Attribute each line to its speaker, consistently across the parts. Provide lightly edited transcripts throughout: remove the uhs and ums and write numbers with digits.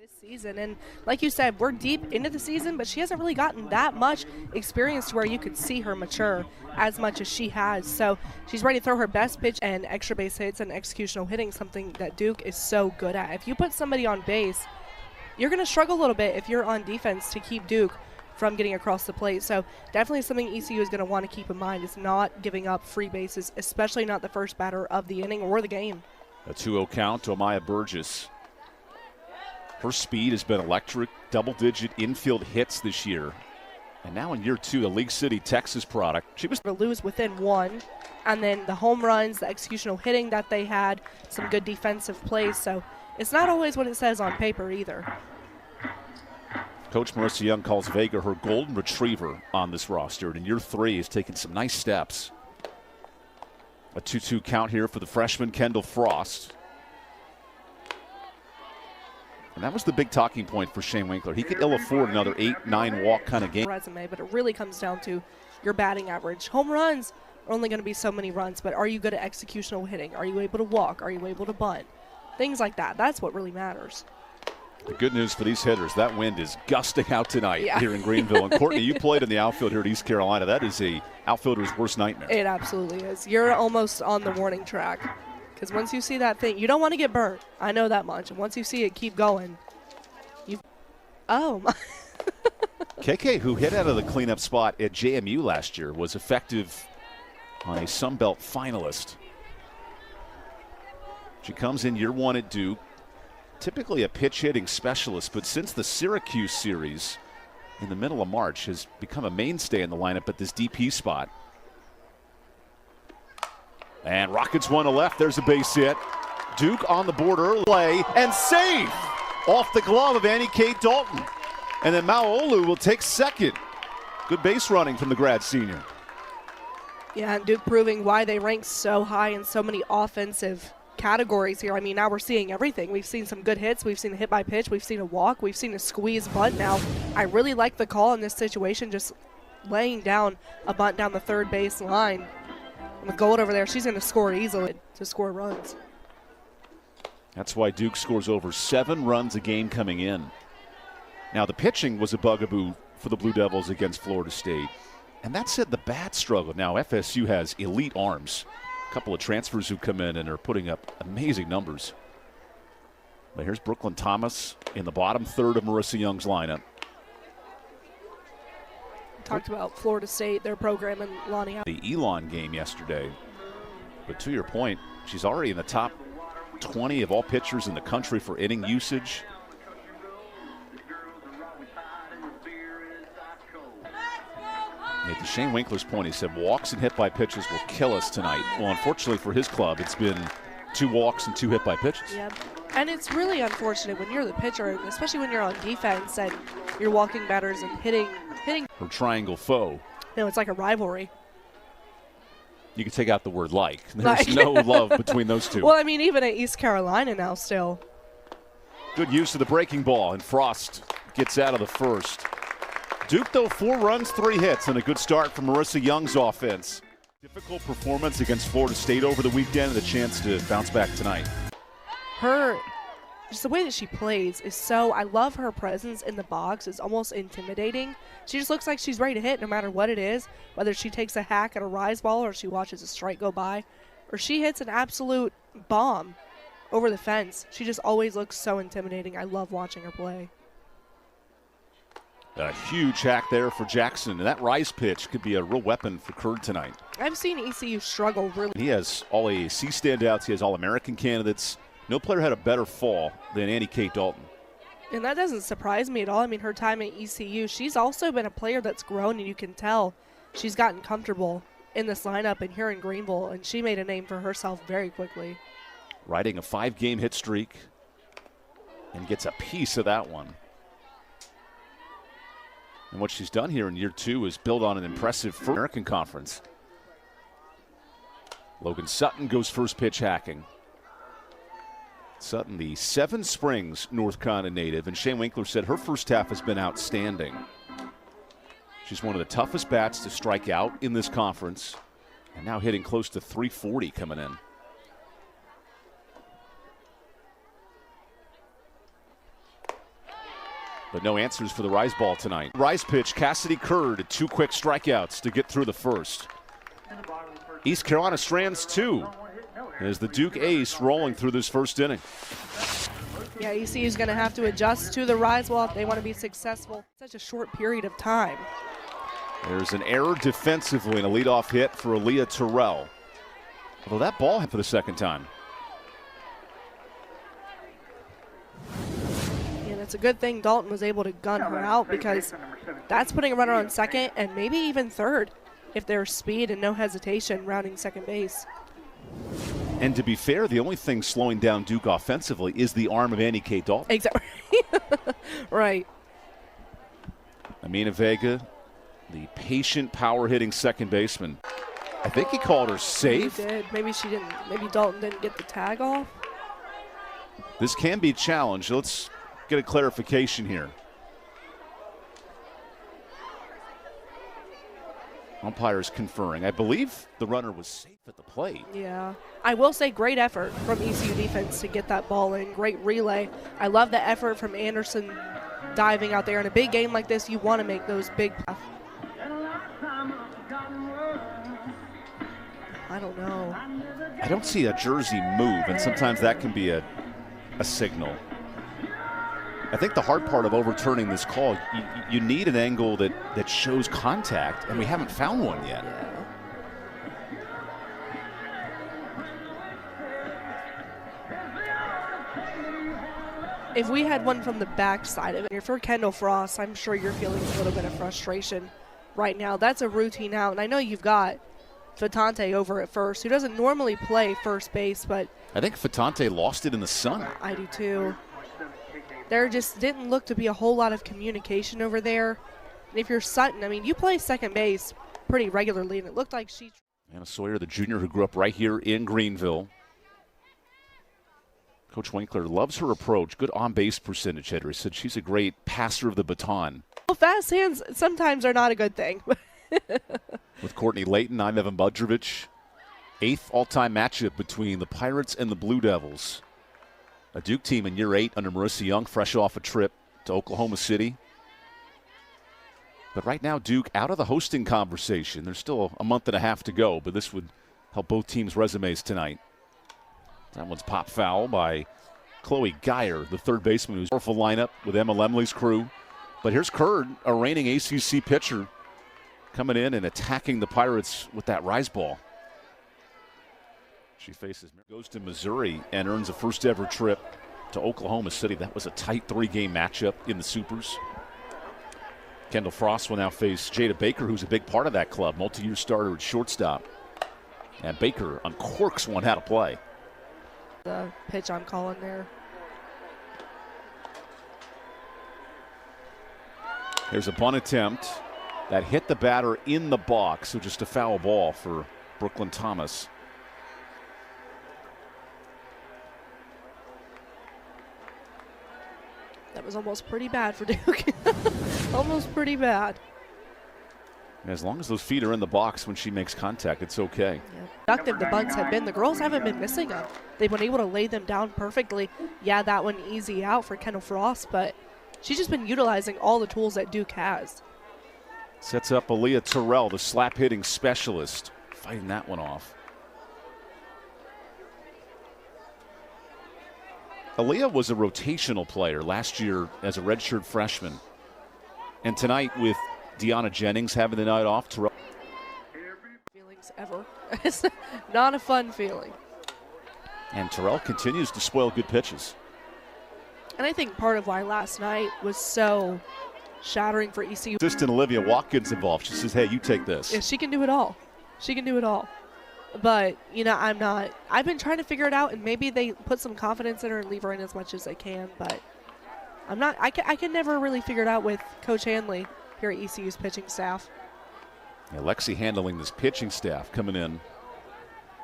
Speaker 1: this season. And like you said, we're deep into the season, but she hasn't really gotten that much experience to where you could see her mature as much as she has. So she's ready to throw her best pitch, and extra base hits and executional hitting, something that Duke is so good at. If you put somebody on base, you're going to struggle a little bit if you're on defense to keep Duke from getting across the plate. So definitely something ECU is going to want to keep in mind is not giving up free bases, especially not the first batter of the inning or the game.
Speaker 2: A 2-0 count to Amaya Burgess. Her speed has been electric, double-digit infield hits this year. And now in year two, a League City, Texas product. She was
Speaker 1: to lose within one, and then the home runs, the executional hitting that they had, some good defensive plays. So it's not always what it says on paper either.
Speaker 2: Coach Marissa Young calls Vega her golden retriever on this roster. And in year three, has taken some nice steps. A 2-2 count here for the freshman Kendall Frost. And that was the big talking point for Shane Winkler. He could ill afford another 8-9 walk kind of game.
Speaker 1: Resume, but it really comes down to your batting average. Home runs are only going to be so many runs, but are you good at executional hitting? Are you able to walk? Are you able to bunt? Things like that. That's what really matters.
Speaker 2: The good news for these hitters, that wind is gusting out tonight here in Greenville. And Courtney, you played in the outfield here at East Carolina. That is a outfielder's worst nightmare.
Speaker 1: It absolutely is. You're almost on the warning track. Because once you see that thing, you don't want to get burnt. I know that much. And once you see it, keep going. Oh, my.
Speaker 2: KK, who hit out of the cleanup spot at JMU last year, was effective on a Sun Belt finalist. She comes in year one at Duke, typically a pitch hitting specialist, but since the Syracuse series in the middle of March has become a mainstay in the lineup at this DP spot. And Rockets one to left. There's a base hit. Duke on the board early. Play and save off the glove of Annie Kate Dalton. And then Maolu will take second. Good base running from the grad senior.
Speaker 1: Yeah, and Duke proving why they rank so high in so many offensive categories here. I mean, now we're seeing everything. We've seen some good hits. We've seen a hit by pitch. We've seen a walk. We've seen a squeeze bunt now. I really like the call in this situation, just laying down a bunt down the third base line. With Gold over there, she's going to score easily to score runs.
Speaker 2: That's why Duke scores over 7 runs a game coming in. Now, the pitching was a bugaboo for the Blue Devils against Florida State. And that said, the bat struggled. Now, FSU has elite arms. A couple of transfers who come in and are putting up amazing numbers. But here's Brooklyn Thomas in the bottom third of Marissa Young's lineup.
Speaker 1: Talked about Florida State, their program, and Lonnie.
Speaker 2: The Elon game yesterday. But to your point, she's already in the top 20 of all pitchers in the country for inning usage. And to Shane Winkler's point, he said walks and hit by pitches will kill us tonight. Well, unfortunately for his club, it's been 2 walks and 2 hit by pitches.
Speaker 1: Yep. And it's really unfortunate when you're the pitcher, especially when you're on defense and you're walking batters and hitting.
Speaker 2: Her triangle foe.
Speaker 1: You know, it's like a rivalry.
Speaker 2: You can take out the word like. There's no love between those two.
Speaker 1: Well, I mean, even at East Carolina now still.
Speaker 2: Good use of the breaking ball, and Frost gets out of the first. Duke, though, 4 runs, 3 hits, and a good start from Marissa Young's offense. Difficult performance against Florida State over the weekend, and a chance to bounce back tonight.
Speaker 1: Just the way that she plays is so, I love her presence in the box. It's almost intimidating. She just looks like she's ready to hit no matter what it is, whether she takes a hack at a rise ball or she watches a strike go by, or she hits an absolute bomb over the fence. She just always looks so intimidating. I love watching her play.
Speaker 2: A huge hack there for Jackson, and that rise pitch could be a real weapon for Curd tonight.
Speaker 1: I've seen ECU struggle really.
Speaker 2: He has all AAC standouts. He has All-American candidates. No player had a better fall than Annie Kate Dalton.
Speaker 1: And that doesn't surprise me at all. I mean, her time at ECU, she's also been a player that's grown, and you can tell she's gotten comfortable in this lineup and here in Greenville, and she made a name for herself very quickly.
Speaker 2: Riding a 5-game hit streak and gets a piece of that one. And what she's done here in year 2 is build on an impressive first American Conference. Logan Sutton goes first pitch hacking. Sutton, the Seven Springs North Carolina native, and Shane Winkler said her first half has been outstanding. She's one of the toughest bats to strike out in this conference, and now hitting close to 340 coming in. But no answers for the Rise ball tonight. Rise pitch, Cassidy Curd, 2 quick strikeouts to get through the first. East Carolina strands 2 as the Duke ace rolling through this first inning.
Speaker 1: Yeah, ECU is going to have to adjust to the Rise ball if they want to be successful. Such a short period of time.
Speaker 2: There's an error defensively and a leadoff hit for Aaliyah Terrell. Although that ball hit for the second time.
Speaker 1: And it's a good thing Dalton was able to gun her out, because that's putting a runner on second and maybe even third if there's speed and no hesitation rounding second base.
Speaker 2: And to be fair, the only thing slowing down Duke offensively is the arm of Annie K. Dalton.
Speaker 1: Exactly. Right.
Speaker 2: Amina Vega, the patient power-hitting second baseman. I think he called her safe.
Speaker 1: He did. Maybe she didn't. Maybe Dalton didn't get the tag off.
Speaker 2: This can be challenged. Let's get a clarification here. Umpires conferring. I believe the runner was safe at the plate.
Speaker 1: Yeah. I will say great effort from ECU defense to get that ball in. Great relay. I love the effort from Anderson diving out there. In a big game like this, you want to make those big. I don't know.
Speaker 2: I don't see a jersey move, and sometimes that can be a signal. I think the hard part of overturning this call, you need an angle that shows contact, and we haven't found one yet.
Speaker 1: Yeah. If we had one from the back side of it, if you're Kendall Frost, I'm sure you're feeling a little bit of frustration right now. That's a routine out, and I know you've got Fatante over at first, who doesn't normally play first base, but
Speaker 2: I think Fatante lost it in the sun.
Speaker 1: I do too. There just didn't look to be a whole lot of communication over there. And if you're Sutton, I mean, you play second base pretty regularly, and it looked like she.
Speaker 2: Anna Sawyer, the junior who grew up right here in Greenville. Coach Winkler loves her approach. Good on-base percentage, Henry said. She's a great passer of the baton.
Speaker 1: Well, fast hands sometimes are not a good thing.
Speaker 2: With Courtney Layton, I'm Evan Budrovich. 8th all-time matchup between the Pirates and the Blue Devils. A Duke team in year 8 under Marissa Young, fresh off a trip to Oklahoma City. But right now, Duke out of the hosting conversation. There's still a month and a half to go, but this would help both teams' resumes tonight. That one's popped foul by Chloe Geyer, the third baseman, who's powerful lineup with Emma Lemley's crew. But here's Curd, a reigning ACC pitcher, coming in and attacking the Pirates with that rise ball. She goes to Missouri and earns a first ever trip to Oklahoma City. That was a tight 3-game matchup in the Supers. Kendall Frost will now face Jada Baker, who's a big part of that club, multi-year starter at shortstop. And Baker uncorks one out of play.
Speaker 1: The pitch I'm calling there.
Speaker 2: There's a bunt attempt that hit the batter in the box, so just a foul ball for Brooklyn Thomas.
Speaker 1: That was almost pretty bad for Duke. Almost pretty bad.
Speaker 2: As long as those feet are in the box when she makes contact, it's okay.
Speaker 1: Yeah. Productive the bunts have been. The girls haven't been missing them. They've been able to lay them down perfectly. Yeah, that one easy out for Kendall Frost, but she's just been utilizing all the tools that Duke has.
Speaker 2: Sets up Aaliyah Terrell, the slap-hitting specialist, fighting that one off. Aaliyah was a rotational player last year as a redshirt freshman. And tonight with Deanna Jennings having the night off, Terrell.
Speaker 1: Feelings ever. It's not a fun feeling.
Speaker 2: And Terrell continues to spoil good pitches.
Speaker 1: And I think part of why last night was so shattering for ECU.
Speaker 2: Assistant Olivia Watkins involved. She says, hey, you take this.
Speaker 1: Yeah, she can do it all. She can do it all. But, you know, I've been trying to figure it out, and maybe they put some confidence in her and leave her in as much as they can, but I can never really figure it out with Coach Hanley here at ECU's pitching staff.
Speaker 2: Yeah, Lexi handling this pitching staff coming in.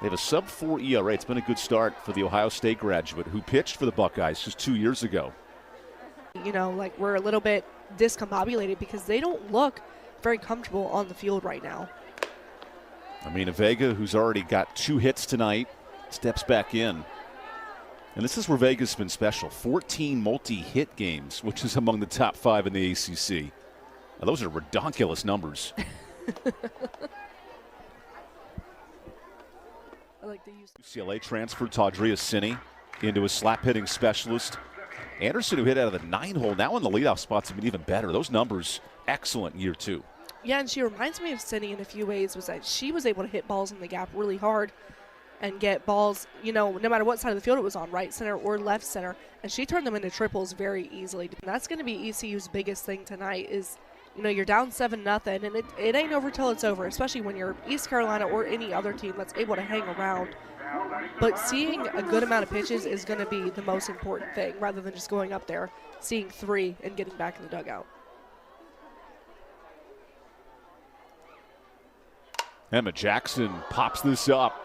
Speaker 2: They have a sub-4 ERA. It's been a good start for the Ohio State graduate who pitched for the Buckeyes just 2 years ago.
Speaker 1: You know, like we're a little bit discombobulated because they don't look very comfortable on the field right now.
Speaker 2: Amina Vega, who's already got 2 hits tonight, steps back in. And this is where Vegas has been special. 14 multi-hit games, which is among the top 5 in the ACC. Now, those are redonkulous numbers.
Speaker 1: I like the use.
Speaker 2: UCLA transfer Tadria Cini into a slap-hitting specialist. Anderson, who hit out of the 9-hole, now in the leadoff spots, have been even better. Those numbers, excellent in year 2.
Speaker 1: Yeah, and she reminds me of Cini in a few ways, was that she was able to hit balls in the gap really hard and get balls, you know, no matter what side of the field it was on, right center or left center, and she turned them into triples very easily. And that's going to be ECU's biggest thing tonight is, you know, you're down 7-0, and it ain't over till it's over, especially when you're East Carolina or any other team that's able to hang around. But seeing a good amount of pitches is going to be the most important thing, rather than just going up there, seeing 3 and getting back in the dugout.
Speaker 2: Emma Jackson pops this up.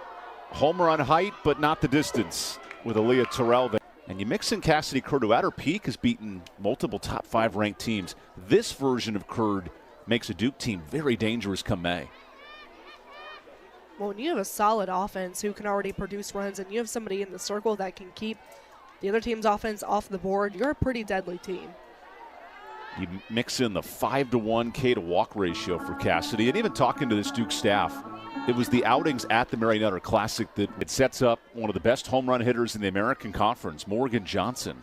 Speaker 2: Homer on height, but not the distance with Aaliyah Terrell. And you mix in Cassidy Curd, who at her peak has beaten multiple top 5 ranked teams. This version of Curd makes a Duke team very dangerous come May.
Speaker 1: Well, when you have a solid offense who can already produce runs, and you have somebody in the circle that can keep the other team's offense off the board, you're a pretty deadly team.
Speaker 2: You mix in the 5-to-1 K to walk ratio for Cassidy, and even talking to this Duke staff, it was the outings at the Mary Nutter Classic that it sets up one of the best home run hitters in the American Conference, Morgan Johnson.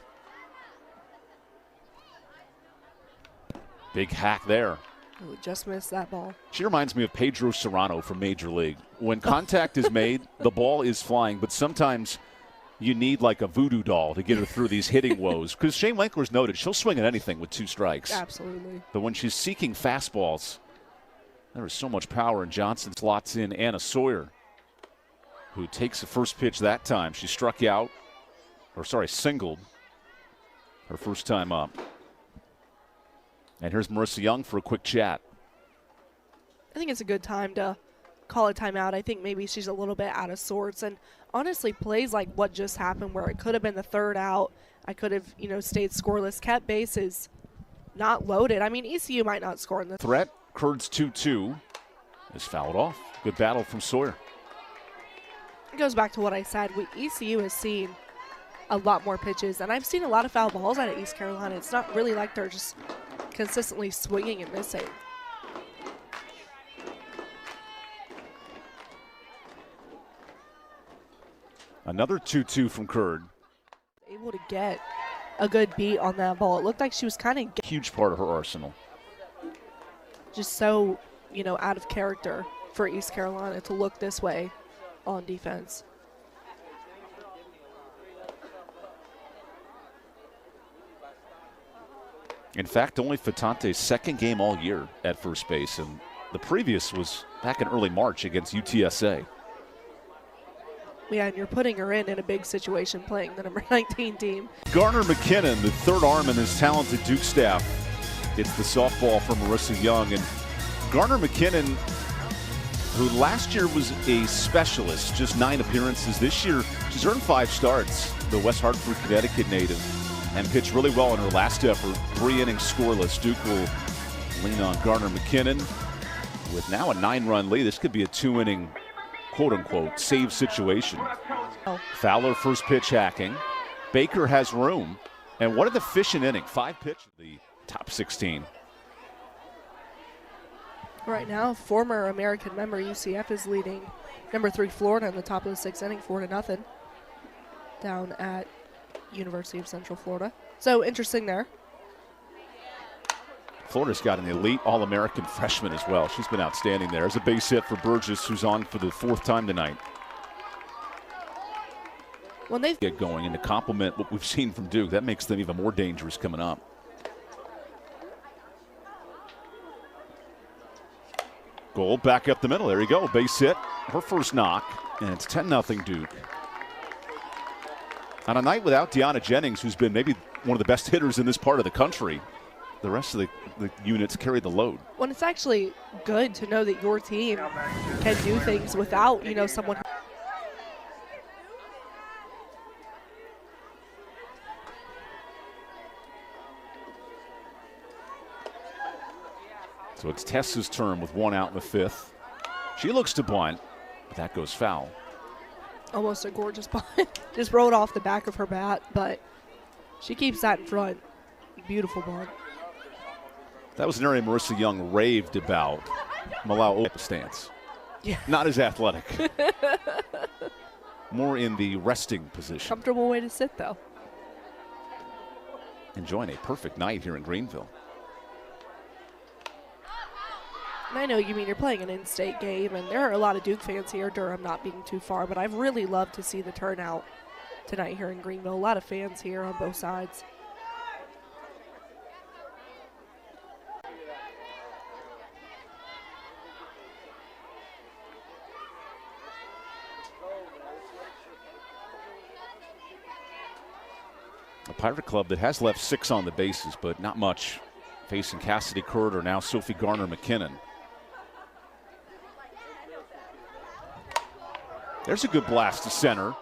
Speaker 2: Big hack there.
Speaker 1: Oh, just missed that ball.
Speaker 2: She reminds me of Pedro Serrano from Major League. When contact is made, the ball is flying, but sometimes you need like a voodoo doll to get her through these hitting woes. Because Shane Winkler's noted she'll swing at anything with 2 strikes.
Speaker 1: Absolutely.
Speaker 2: But when she's seeking fastballs, there is so much power, and Johnson slots in Anna Sawyer, who takes the first pitch that time. She struck out, singled her first time up. And here's Marissa Young for a quick chat.
Speaker 1: I think it's a good time to call a timeout. I think maybe she's a little bit out of sorts, and honestly, plays like what just happened, where it could have been the 3rd out, I could have, you know, stayed scoreless, kept bases, not loaded. I mean, ECU might not score in the
Speaker 2: threat. Curd's 2-2 is fouled off. Good battle from Sawyer.
Speaker 1: It goes back to what I said. ECU has seen a lot more pitches, and I've seen a lot of foul balls out of East Carolina. It's not really like they're just consistently swinging and missing.
Speaker 2: Another 2-2 from Curd.
Speaker 1: Able to get a good beat on that ball. It looked like she was kind of
Speaker 2: Huge part of her arsenal.
Speaker 1: just so, you know, out of character for East Carolina to look this way on defense.
Speaker 2: In fact, only Fatante's 2nd game all year at first base, and the previous was back in early March against UTSA.
Speaker 1: Yeah, and you're putting her in a big situation playing the number 19 team.
Speaker 2: Garner McKinnon, the 3rd arm in his talented Duke staff. It's the softball from Marissa Young. And Garner McKinnon, who last year was a specialist, just 9 appearances. This year, she's earned 5 starts, the West Hartford, Connecticut native, and pitched really well in her last effort. 3 innings scoreless. Duke will lean on Garner McKinnon. With now a 9-run lead, this could be a 2-inning, quote-unquote, save situation.
Speaker 1: Oh.
Speaker 2: Fowler first pitch hacking. Baker has room. And what an efficient inning. 5 pitches, the top 16.
Speaker 1: Right now, former American member UCF is leading number 3 Florida in the top of the 6th inning, 4-0, down at University of Central Florida. So interesting there.
Speaker 2: Florida's got an elite All-American freshman as well. She's been outstanding there. There's a base hit for Burgess, who's on for the 4th time tonight.
Speaker 1: When they
Speaker 2: get going and to complement what we've seen from Duke, that makes them even more dangerous coming up. Gold back up the middle. There you go. Base hit. Her first knock, and it's 10-0 Duke. On a night without Deanna Jennings, who's been maybe one of the best hitters in this part of the country, the rest of the units carry the load.
Speaker 1: When it's actually good to know that your team can do things without, you know, someone.
Speaker 2: So it's Tessa's turn with 1 out in the 5th. She looks to bunt, but that goes foul.
Speaker 1: Almost a gorgeous bunt. Just rolled off the back of her bat, but she keeps that in front. Beautiful bunt.
Speaker 2: That was an area Marissa Young raved about. Malau stance.
Speaker 1: Yeah.
Speaker 2: Not as athletic. More in the resting position.
Speaker 1: Comfortable way to sit, though.
Speaker 2: Enjoying a perfect night here in Greenville.
Speaker 1: And I know you mean you're playing an in-state game, and there are a lot of Duke fans here, Durham not being too far, but I've really loved to see the turnout tonight here in Greenville. A lot of fans here on both sides.
Speaker 2: A Pirate Club that has left 6 on the bases, but not much. Facing Cassidy Curd or now Sophie Garner-McKinnon. There's a good blast to center.